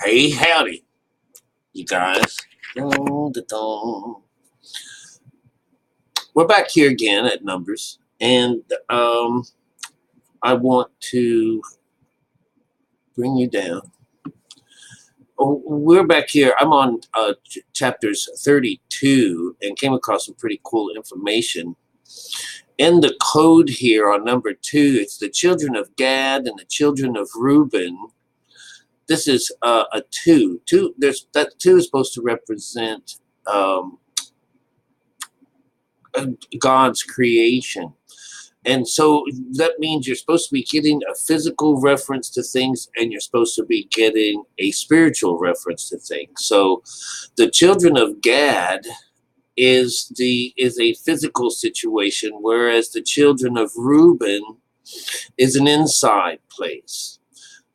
Hey, howdy, you guys. Dun. We're back here again at Numbers, and I want to bring you down. We're back here. I'm on chapters 32 and came across some pretty cool information. In the code here on number 2, it's the children of Gad and the children of Reuben. This is a 2. That 2 is supposed to represent God's creation. And so that means you're supposed to be getting a physical reference to things, and you're supposed to be getting a spiritual reference to things. So the children of Gad is a physical situation, whereas the children of Reuben is an inside place.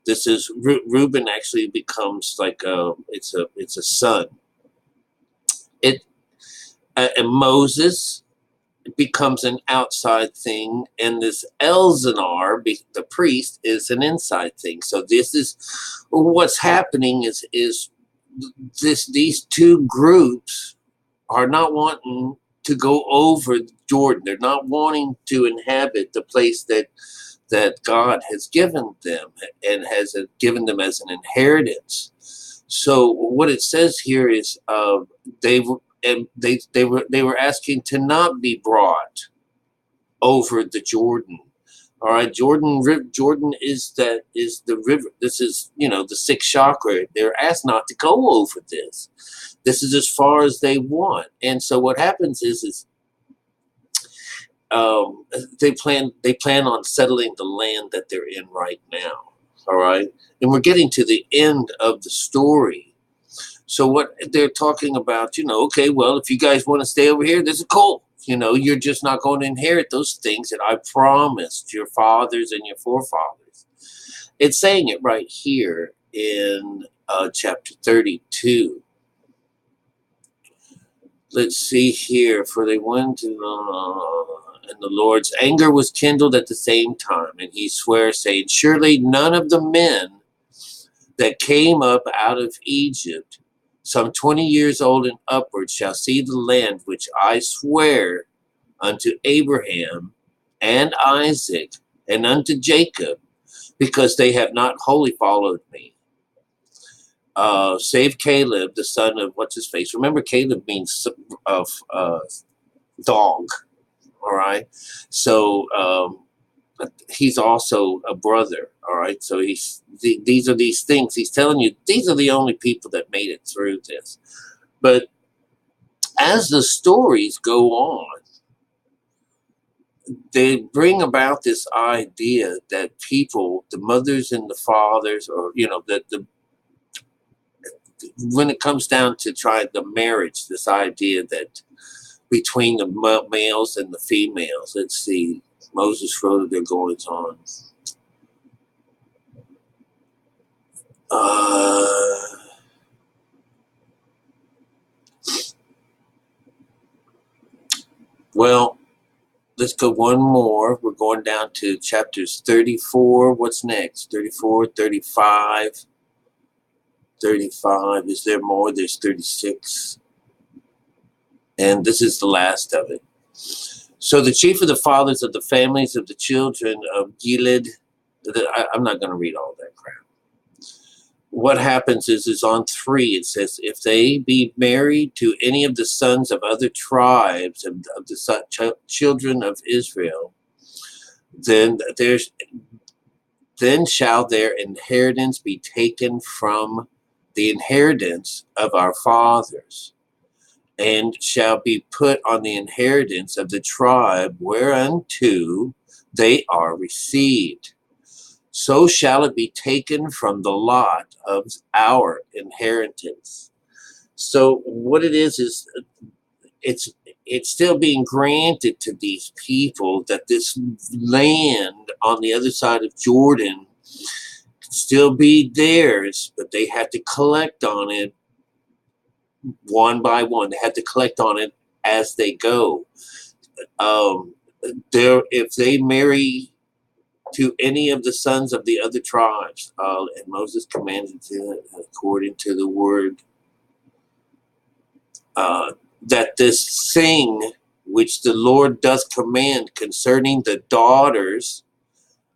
This is Reuben actually becomes like it's a son. And Moses becomes an outside thing, and this Elzanar, the priest, is an inside thing. So this is what's happening is these two groups are not wanting to go over Jordan. They're not wanting to inhabit the place that God has given them and has given them as an inheritance. So what it says here is they were asking to not be brought over the Jordan. All right, Jordan is the river. This is, the sixth chakra. They're asked not to go over this. This is as far as they want. And so what happens is they plan on settling the land that they're in right now. All right, and we're getting to the end of the story. So what they're talking about, okay, well, if you guys want to stay over here, this is cool. You're just not going to inherit those things that I promised your fathers and your forefathers. It's saying it right here in chapter 32. Let's see here. For they went to, and the Lord's anger was kindled at the same time. And he swore, saying, surely none of the men that came up out of Egypt, some 20 years old and upward, shall see the land which I swear unto Abraham and Isaac and unto Jacob, because they have not wholly followed me. Save Caleb, the son of what's his face. Remember, Caleb means dog. All right. So he's also a brother. All right. So these are these things. He's telling you these are the only people that made it through this. But as the stories go on, they bring about this idea that people, the mothers and the fathers, or, when it comes down to trying the marriage, this idea that between the males and the females, let's see, Moses wrote their goings on. Well, let's go one more. We're going down to chapters 34. What's next? 34, 35. 35. Is there more? There's 36. And this is the last of it. So the chief of the fathers of the families of the children of Gilead, I'm not going to read all that crap. What happens is on 3, it says, if they be married to any of the sons of other tribes of the children of Israel, then shall their inheritance be taken from the inheritance of our fathers, and shall be put on the inheritance of the tribe whereunto they are received. So shall it be taken from the lot of our inheritance. So what it is it's still being granted to these people, that this land on the other side of Jordan can still be theirs, but they have to collect on it one by one. They have to collect on it as they go. If they marry to any of the sons of the other tribes. And Moses commanded to, according to the word, that this thing which the Lord doth command concerning the daughters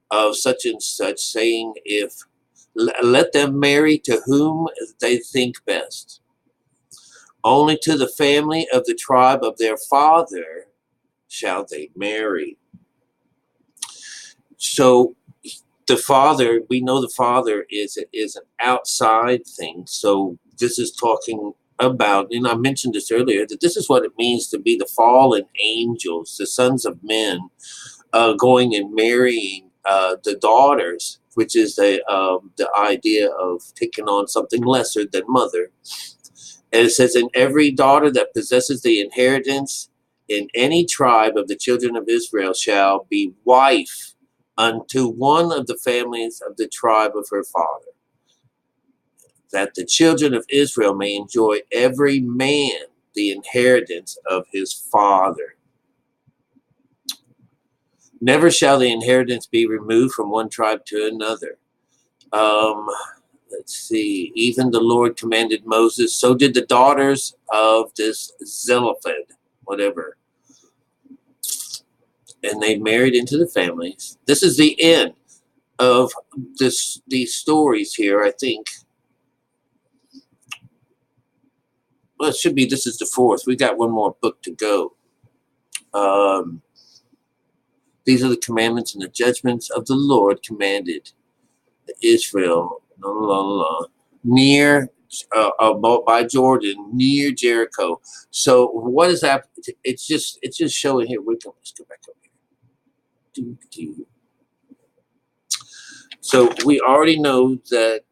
of such and such, saying, if let them marry to whom they think best. Only to the family of the tribe of their father shall they marry. So the father, we know the father is an outside thing. So this is talking about, and I mentioned this earlier, that this is what it means to be the fallen angels, the sons of men, going and marrying the daughters, which is the idea of taking on something lesser than mother. And it says, and every daughter that possesses the inheritance in any tribe of the children of Israel shall be wife unto one of the families of the tribe of her father, that the children of Israel may enjoy every man the inheritance of his father. Never shall the inheritance be removed from one tribe to another. Let's see. Even the Lord commanded Moses, so did the daughters of this Zelophehad, whatever. And they married into the families. This is the end of these stories here, I think. Well, it should be, this is the fourth. We got one more book to go. These are the commandments and the judgments of the Lord commanded Israel, near by Jordan, near Jericho. So what is that? It's just showing here. Let's go back up here. So we already know that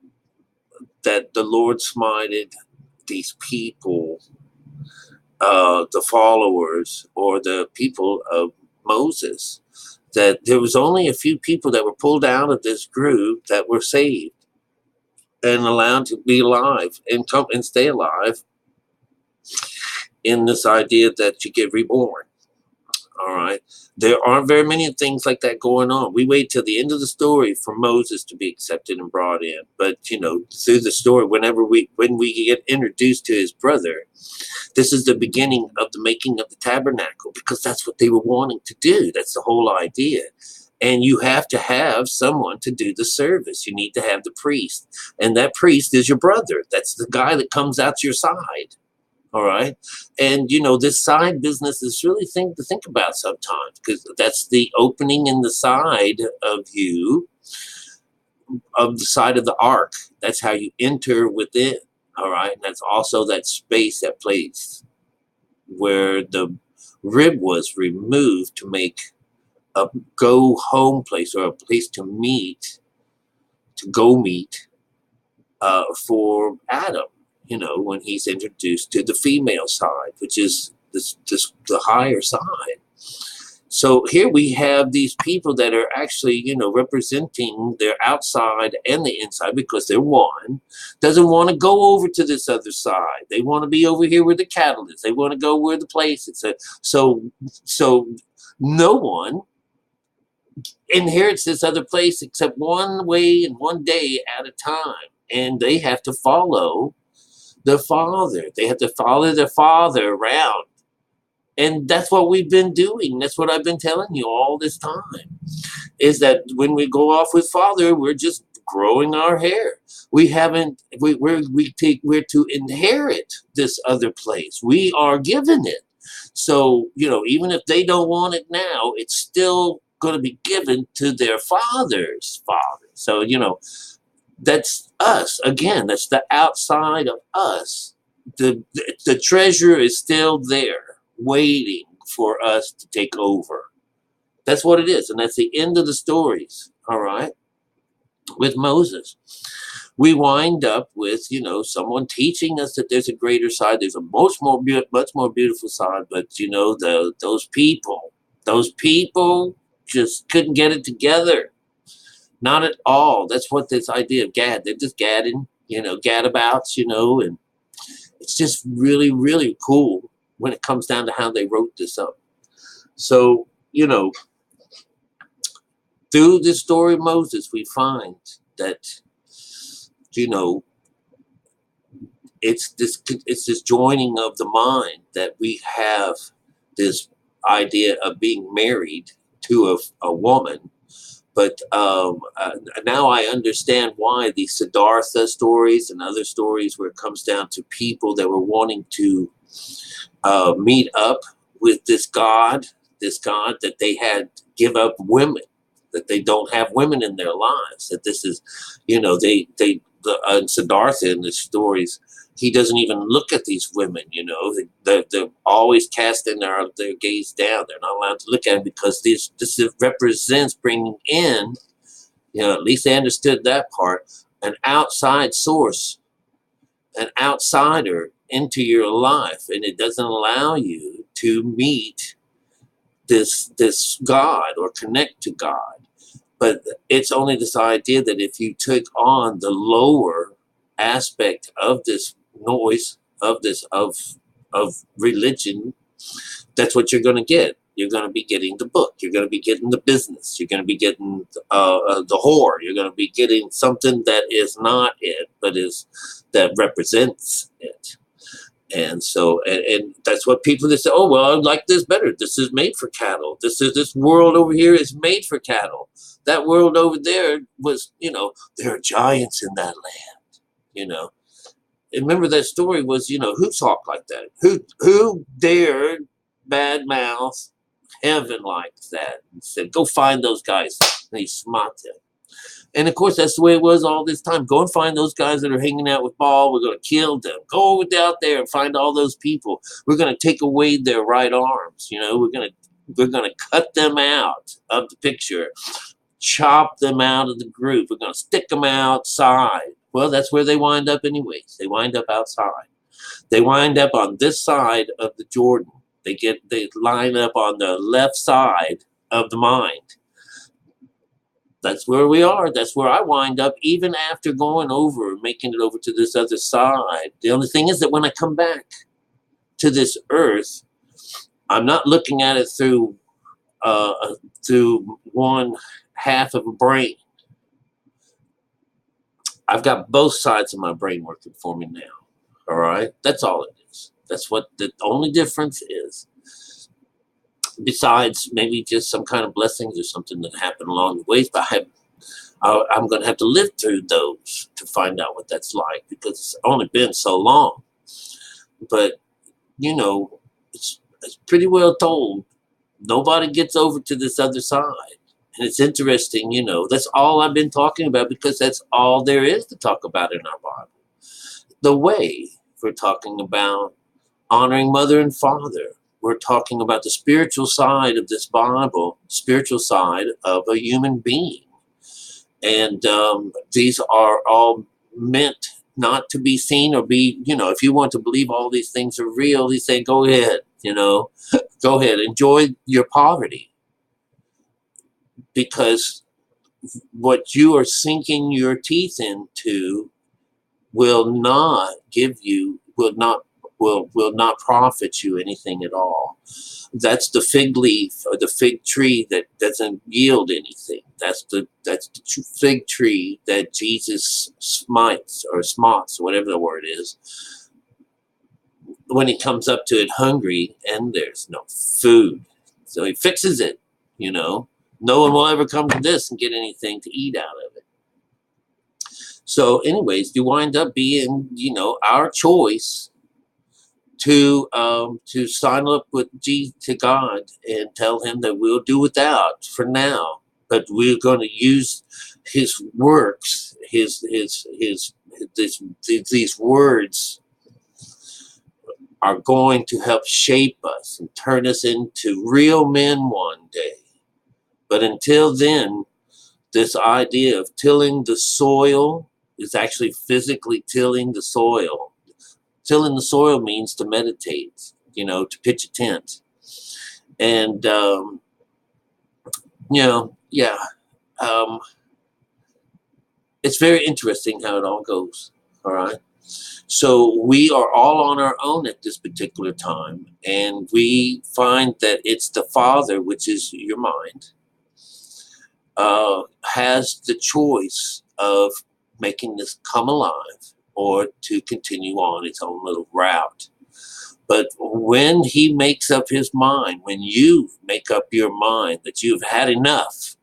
the Lord smited these people, the followers or the people of Moses, that there was only a few people that were pulled out of this group that were saved and allowed to be alive and come and stay alive in this idea that you get reborn. All right. There aren't very many things like that going on. We wait till the end of the story for Moses to be accepted and brought in. But, through the story, when we get introduced to his brother, this is the beginning of the making of the tabernacle, because that's what they were wanting to do. That's the whole idea. And you have to have someone to do the service. You need to have the priest. And that priest is your brother. That's the guy that comes out your side. All right. And, this side business is really thing to think about sometimes, because that's the opening in the side of you, of the side of the ark. That's how you enter within. All right. And that's also that space, that place where the rib was removed to make a go home place, or a place to go meet for Adam. When he's introduced to the female side, which is the higher side. So here we have these people that are actually, representing their outside and the inside, because they're one, doesn't want to go over to this other side. They want to be over here where the cattle is. They want to go where the place is. So no one inherits this other place except one way and one day at a time. And they have to follow the father. They have to follow their father around. And that's what we've been doing. That's what I've been telling you all this time, is that when we go off with father, we're just growing our hair. We're to inherit this other place. We are given it. So, even if they don't want it now, it's still going to be given to their father's father. So, that's us. Again, that's the outside of us. The treasure is still there, waiting for us to take over. That's what it is. And that's the end of the stories. All right. With Moses, we wind up with, someone teaching us that there's a greater side. There's a much more beautiful side. But, those people just couldn't get it together. Not at all. That's what this idea of gad. They're just gadding, gadabouts, and it's just really, really cool when it comes down to how they wrote this up. So, Through the story of Moses, we find that, you know, it's this joining of the mind that we have this idea of being married to a woman. But now I understand why the Siddhartha stories and other stories where it comes down to people that were wanting to meet up with this God that they had give up women, that they don't have women in their lives, that this is, Siddhartha in the stories, he doesn't even look at these women, they're always casting their gaze down. They're not allowed to look at them because this represents bringing in, at least they understood that part, an outside source, an outsider into your life, and it doesn't allow you to meet this God or connect to God. But it's only this idea that if you took on the lower aspect of this noise, of religion, that's what you're going to get. You're going to be getting the book. You're going to be getting the business. You're going to be getting the whore. You're going to be getting something that is not it, but that represents it. And so, and that's what people that say, oh, well, I like this better. This is made for cattle. This world over here is made for cattle. That world over there was, there are giants in that land, And remember that story was, who talked like that? Who dared badmouth heaven like that? And said, go find those guys. And he smote them. And of course, that's the way it was all this time. Go and find those guys that are hanging out with Baal. We're going to kill them. Go out there and find all those people. We're going to take away their right arms. We're going to cut them out of the picture, chop them out of the group. We're going to stick them outside. Well, that's where they wind up anyways. They wind up outside. They wind up on this side of the Jordan. They line up on the left side of the mind. That's where we are. That's where I wind up, even after going over, making it over to this other side. The only thing is that when I come back to this earth, I'm not looking at it through one half of a brain. I've got both sides of my brain working for me now. All right? That's all it is. That's what the only difference is. Besides maybe just some kind of blessings or something that happened along the ways, but I'm going to have to live through those to find out what that's like, because it's only been so long. But, it's pretty well told. Nobody gets over to this other side. And it's interesting, that's all I've been talking about, because that's all there is to talk about in our Bible. The way we're talking about honoring mother and father. We're talking about the spiritual side of this Bible, spiritual side of a human being. And these are all meant not to be seen or be, if you want to believe all these things are real, they say, go ahead, go ahead, enjoy your poverty. Because what you are sinking your teeth into will not profit you anything at all. That's the fig leaf or the fig tree that doesn't yield anything. That's the fig tree that Jesus smites, or whatever the word is, when he comes up to it hungry and there's no food. So he fixes it, No one will ever come to this and get anything to eat out of it. So anyways, you wind up being, our choice to sign up with to God and tell him that we'll do without for now, but we're going to use his works, these words are going to help shape us and turn us into real men one day. But until then, this idea of tilling the soil is actually physically tilling the soil. Tilling the soil means to meditate, to pitch a tent. And, it's very interesting how it all goes, all right? So we are all on our own at this particular time, and we find that it's the Father, which is your mind, has the choice of making this come alive or to continue on its own little route. But when he makes up his mind, when you make up your mind that you've had enough,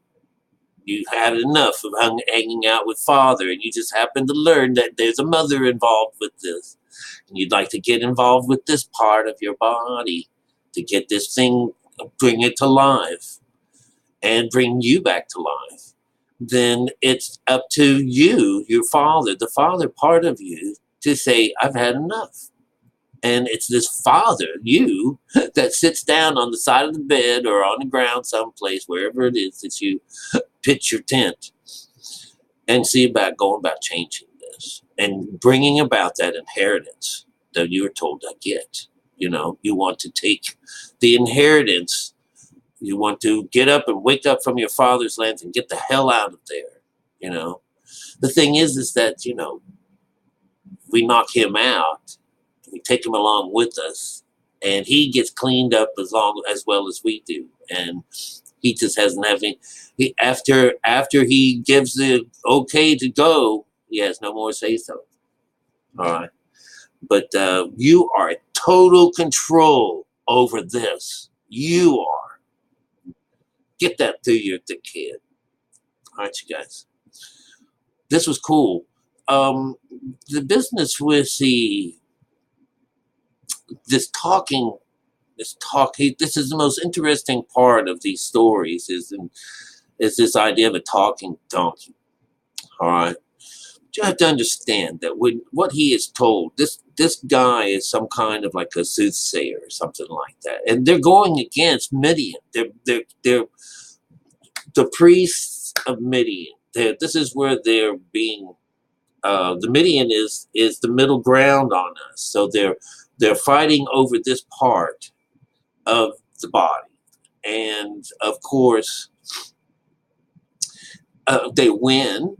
you've had enough of hanging out with father, and you just happen to learn that there's a mother involved with this, and you'd like to get involved with this part of your body to get this thing, bring it to life and bring you back to life, then it's up to you, your father, the father part of you, to say, I've had enough. And it's this father, you, that sits down on the side of the bed or on the ground someplace, wherever it is that you pitch your tent, and see about going about changing this and bringing about that inheritance that you were told to get. You know, you want to take the inheritance. You want to get up and wake up from your father's lands and get the hell out of there. You know, the thing is that, you know, we knock him out, we take him along with us, and he gets cleaned up as well as we do. And he just hasn't had any. After he gives the okay to go, he has no more say so. All right, but you are in total control over this. You are. Get that through the kid. All right, you guys. This was cool. The business with this talking. This is the most interesting part of these stories. Is this idea of a talking donkey. All right. You have to understand that when what he is told, this guy is some kind of like a soothsayer or something like that, and they're going against Midian. They're the priests of Midian. This is where they're being. The Midian is the middle ground on us, so they're fighting over this part of the body, and of course. They win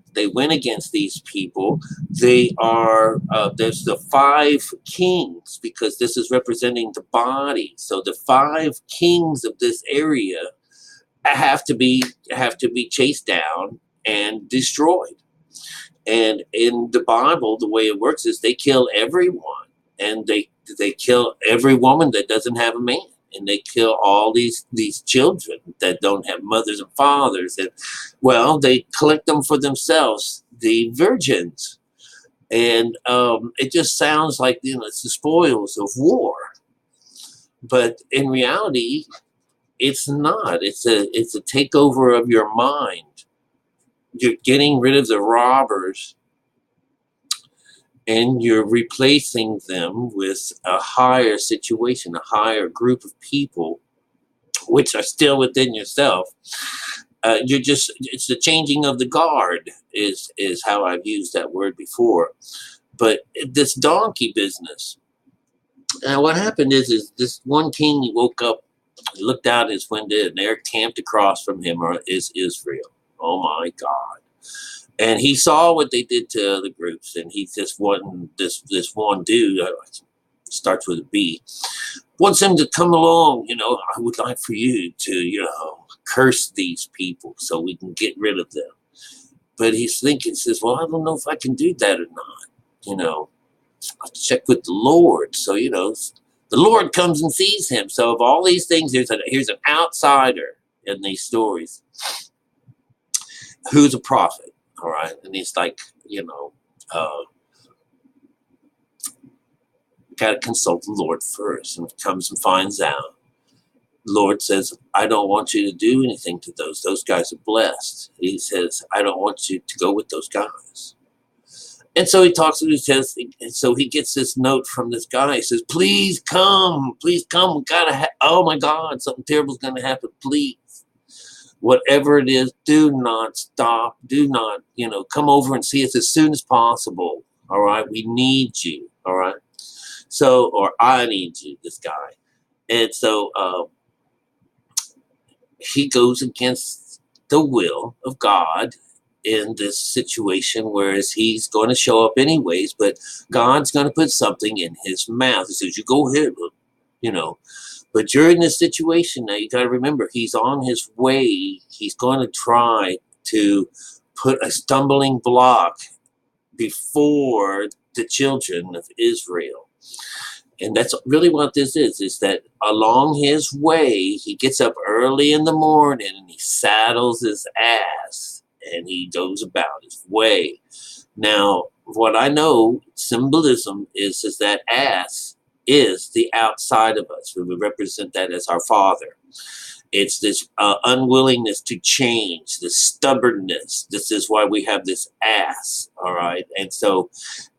against these people. They are, there's the 5 kings, because this is representing the body. So the 5 kings of this area have to be chased down and destroyed. And in the Bible, the way it works is they kill everyone, and they kill every woman that doesn't have a man. And they kill all these children that don't have mothers and fathers. And, well, they collect them for themselves, the virgins. And it just sounds like, you know, it's the spoils of war. But in reality, it's not. It's a takeover of your mind. You're getting rid of the robbers, and you're replacing them with a higher situation, a higher group of people, which are still within yourself. It's the changing of the guard is how I've used that word before. But this donkey business, and what happened is this one king, he woke up, he looked out his window, and there camped across from him is Israel. Oh my God. And he saw what they did to other groups, and he just wanted this one dude, starts with a B, wants him to come along. You know, I would like for you to, you know, curse these people so we can get rid of them. But he's thinking, says, well, I don't know if I can do that or not. You know, I'll check with the Lord. So, you know, the Lord comes and sees him. So of all these things, here's an outsider in these stories who's a prophet. All right. And he's like, you know, got to consult the Lord first. And comes and finds out. The Lord says, I don't want you to do anything to those. Those guys are blessed. He says, I don't want you to go with those guys. And so he talks to him, he says, and so he gets this note from this guy. He says, please come. We gotta, oh my God, something terrible is going to happen. Please. Whatever it is, do not stop. Do not, you know, come over and see us as soon as possible. All right. We need you. All right. So, or I need you, this guy. And so he goes against the will of God in this situation, whereas he's going to show up anyways, but God's going to put something in his mouth. He says, you go ahead, you know. But you're in this situation now. You got to remember, he's on his way. He's going to try to put a stumbling block before the children of Israel. And that's really what this is that along his way, he gets up early in the morning and he saddles his ass and he goes about his way. Now, what I know, symbolism is that ass is the outside of us. We would represent that as our father. It's this unwillingness to change, the stubbornness. This is why we have this ass, all right? And so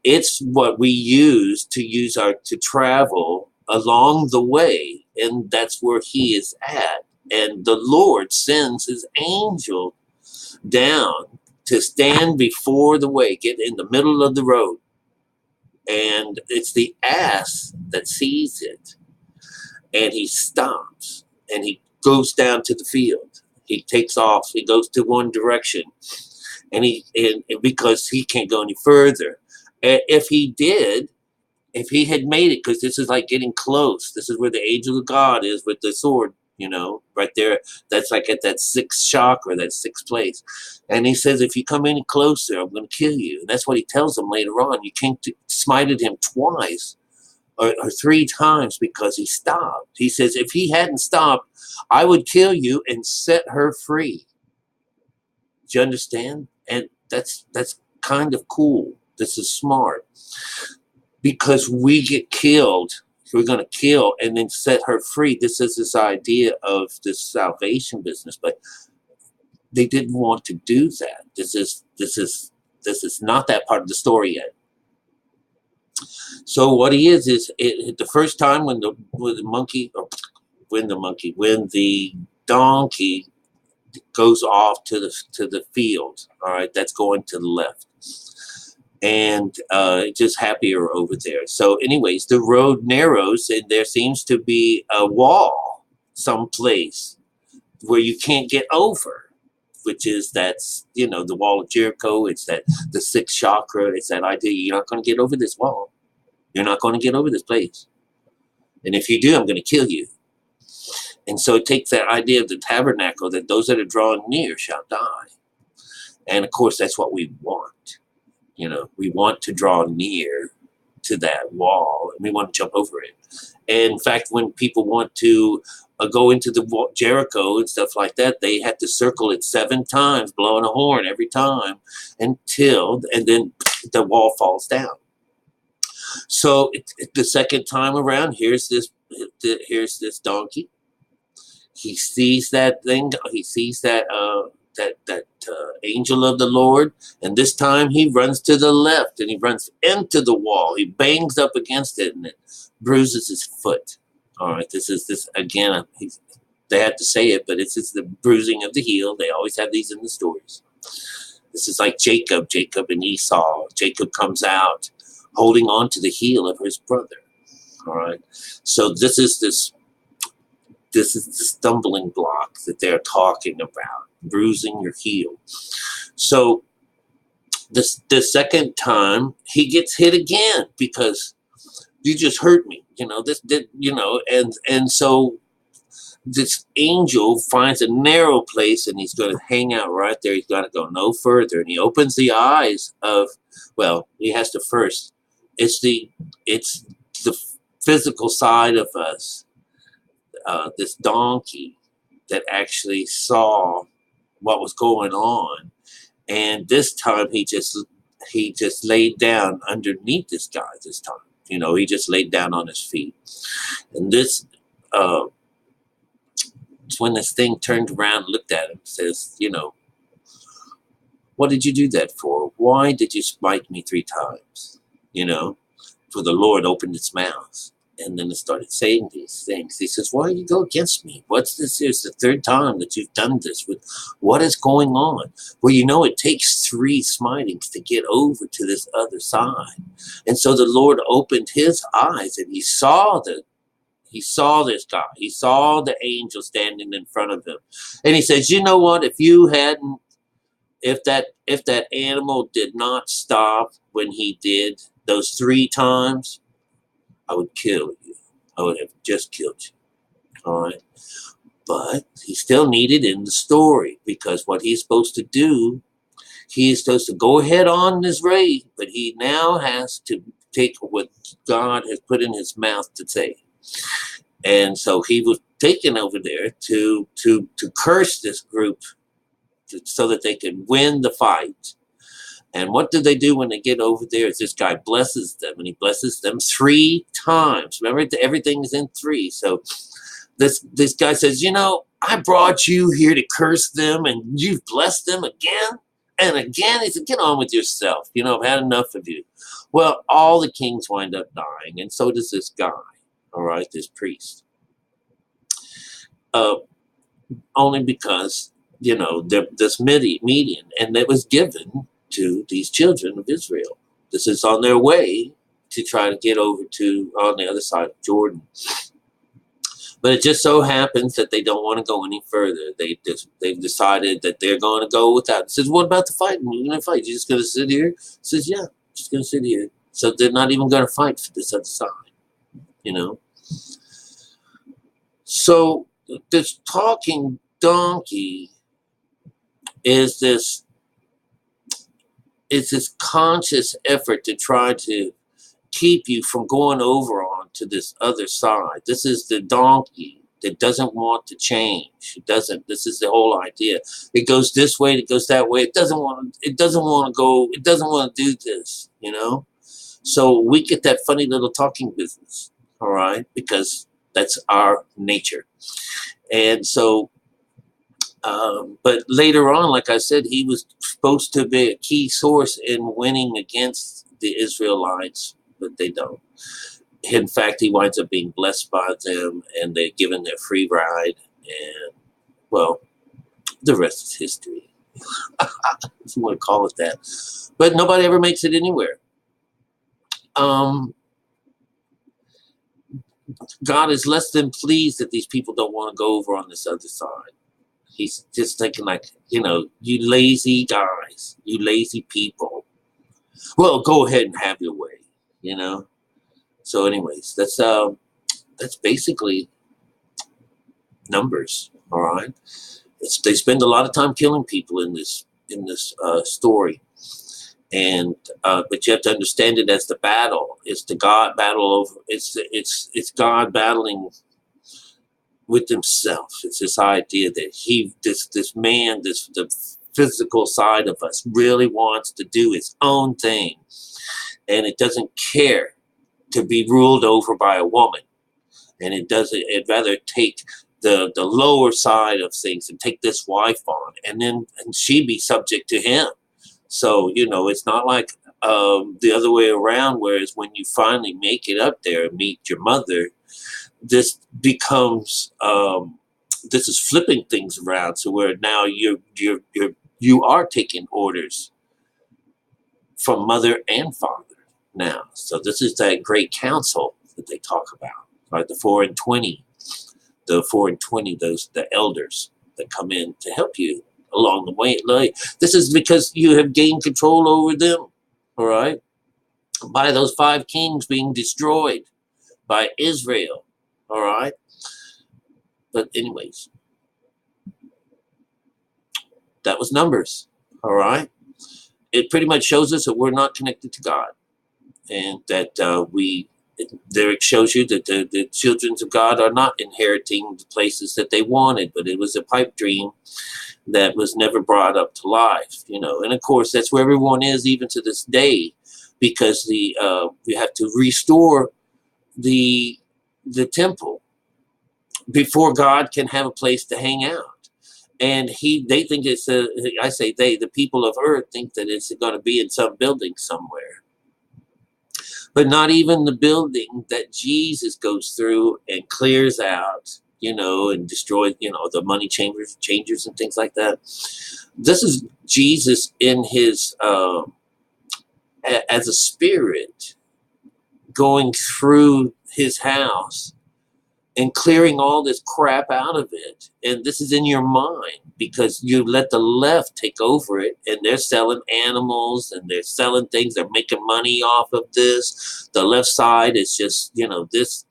it's what we use to travel along the way, and that's where he is at. And the Lord sends his angel down to stand before the way, get in the middle of the road. And it's the ass that sees it, and he stops, and he goes down to the field. He takes off. He goes to one direction, and because he can't go any further. If he had made it, because this is like getting close. This is where the angel of God is with the sword, right there. That's like at that sixth chakra, that sixth place. And he says, if you come any closer, I'm going to kill you. And that's what he tells him later on. You can't smited him twice or 3 times because he stopped. He says, if he hadn't stopped, I would kill you and set her free. Do you understand? And that's kind of cool. This is smart. Because we get killed, we're going to kill and then set her free. This is this idea of this salvation business, but they didn't want to do that. This is not that part of the story yet. So what he is the first time when the donkey goes off to the field, all right, that's going to the left. And just happier over there. So anyways, the road narrows and there seems to be a wall someplace where you can't get over, which is the wall of Jericho. It's the sixth chakra. It's that idea you're not going to get over this wall. You're not going to get over this place. And if you do, I'm going to kill you. And so it takes that idea of the tabernacle that those that are drawn near shall die. And of course, that's what we want. We want to draw near to that wall, and we want to jump over it. And in fact, when people want to go into the Jericho and stuff like that, they have to circle it 7 times, blowing a horn every time, and then the wall falls down. So the second time around, here's this donkey. He sees that thing. He sees that angel of the Lord, and this time he runs to the left and he runs into the wall. He bangs up against it and it bruises his foot. All right, this again. They had to say it, but it's the bruising of the heel. They always have these in the stories. This is like Jacob and Esau. Jacob comes out holding on to the heel of his brother. All right, so this is the stumbling block that they're talking about, bruising your heel. So the second time he gets hit again because you just hurt me, and so this angel finds a narrow place and he's going to hang out right there. He's got to go no further, and he opens the eyes of, he has to first. It's the physical side of us. This donkey that actually saw what was going on, and this time he just laid down underneath this guy. This time, he just laid down on his feet, and this when this thing turned around and looked at him, says, what did you do that for? Why did you smite me 3 times? For the Lord opened its mouth. And then it started saying these things. He says, why do you go against me? What's this? It's the 3rd time that you've done this. What is going on? Well, it takes 3 smitings to get over to this other side. And so the Lord opened his eyes and he saw this guy. He saw the angel standing in front of him. And he says, you know what? If that animal did not stop when he did those 3 times, I would kill you. I would have just killed you. All right. But he's still needed in the story, because what he's supposed to do, he is supposed to go ahead on this raid, but he now has to take what God has put in his mouth to say. And so he was taken over there to curse this group so that they could win the fight. And what do they do when they get over there? Is this guy blesses them, and he blesses them 3 times. Remember, everything's in 3. So this guy says, I brought you here to curse them, and you've blessed them again and again. He said, get on with yourself. I've had enough of you. Well, all the kings wind up dying, and so does this guy, all right, this priest. Only because, this median, and that was given to these children of Israel. This is on their way to try to get over to on the other side of Jordan. But it just so happens that they don't want to go any further. They've decided that they're going to go without. It says, what about the fight? You're going to fight? You're just going to sit here? It says, yeah, just going to sit here. So they're not even going to fight for this other side, So this talking donkey is this conscious effort to try to keep you from going over onto this other side. This is the donkey that doesn't want to change. It doesn't. This is the whole idea. It goes this way, it goes that way. It doesn't want to go, it doesn't want to do this, So we get that funny little talking business, all right? Because that's our nature. And so but later on, like I said, he was supposed to be a key source in winning against the Israelites, but they don't. In fact, he winds up being blessed by them, and they're given their free ride, and, well, the rest is history, if you want to call it that. But nobody ever makes it anywhere. God is less than pleased that these people don't want to go over on this other side. He's just thinking like, you lazy guys, you lazy people. Well, go ahead and have your way, So anyways, that's basically Numbers, all right? They spend a lot of time killing people in this story. And but you have to understand it as the battle. It's the God battle over, it's God battling with himself. It's this idea that this man, the physical side of us really wants to do its own thing, and it doesn't care to be ruled over by a woman, and it'd rather take the lower side of things and take this wife on, and she be subject to him. So it's not like the other way around, whereas when you finally make it up there and meet your mother, this becomes this is flipping things around, so where now you are taking orders from mother and father now. So this is that great council that they talk about, right? The 4 and 20, the elders that come in to help you along the way. This is because you have gained control over them, all right? By those 5 kings being destroyed by Israel. All right. But anyways, that was Numbers. All right. It pretty much shows us that we're not connected to God, and that there it shows you that the children of God are not inheriting the places that they wanted, but it was a pipe dream that was never brought up to life, And of course, that's where everyone is even to this day, because we have to restore the temple before God can have a place to hang out. And they think the people of earth think that it's going to be in some building somewhere. But not even the building that Jesus goes through and clears out, and destroys, the money changers and things like that. This is Jesus in his, as a spirit, going through his house and clearing all this crap out of it. And this is in your mind, because you let the left take over it, and they're selling animals and they're selling things. They're making money off of this. The left side is just, this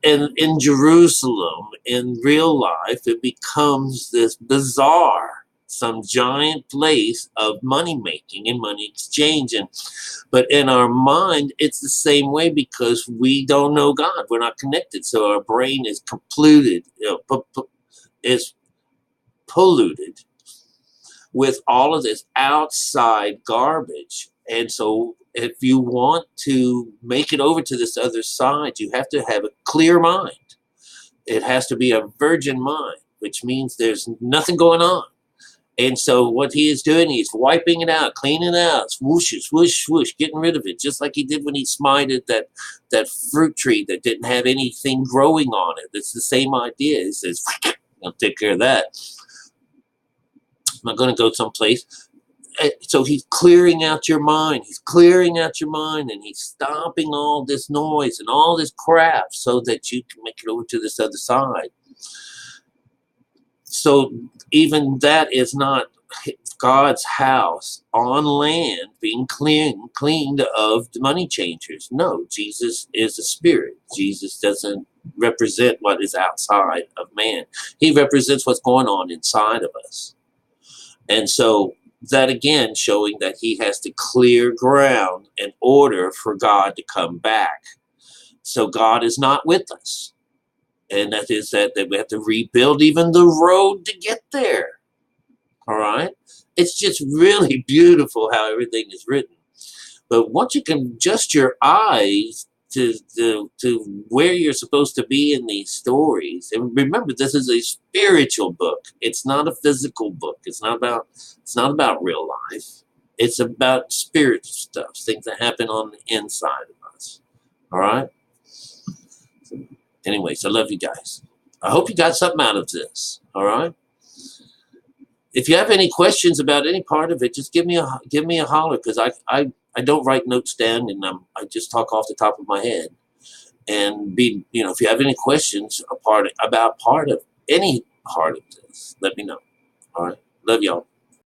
And in Jerusalem, in real life, it becomes this bizarre, some giant place of money making and money exchange. But in our mind, it's the same way because we don't know God. We're not connected. So our brain is is polluted with all of this outside garbage. And so if you want to make it over to this other side, you have to have a clear mind. It has to be a virgin mind, which means there's nothing going on. And so what he is doing, he's wiping it out, cleaning it out, swoosh, swoosh, swoosh, getting rid of it, just like he did when he smited that fruit tree that didn't have anything growing on it. It's the same idea. He says, I'll take care of that. I'm not going to go someplace. So he's clearing out your mind. He's clearing out your mind, and he's stopping all this noise and all this crap so that you can make it over to this other side. So even that is not God's house on land being cleaned of the money changers. No, Jesus is a spirit. Jesus doesn't represent what is outside of man. He represents what's going on inside of us. And so that again showing that he has to clear ground in order for God to come back. So God is not with us. And that is that we have to rebuild even the road to get there. All right? It's just really beautiful how everything is written. But once you can adjust your eyes to where you're supposed to be in these stories, and remember, this is a spiritual book. It's not a physical book. It's not about real life. It's about spiritual stuff, things that happen on the inside of us. All right? Anyways, I love you guys. I hope you got something out of this. All right. If you have any questions about any part of it, just give me a holler, because I don't write notes down, and I just talk off the top of my head. And if you have any questions about part of any part of this, let me know. All right. Love y'all.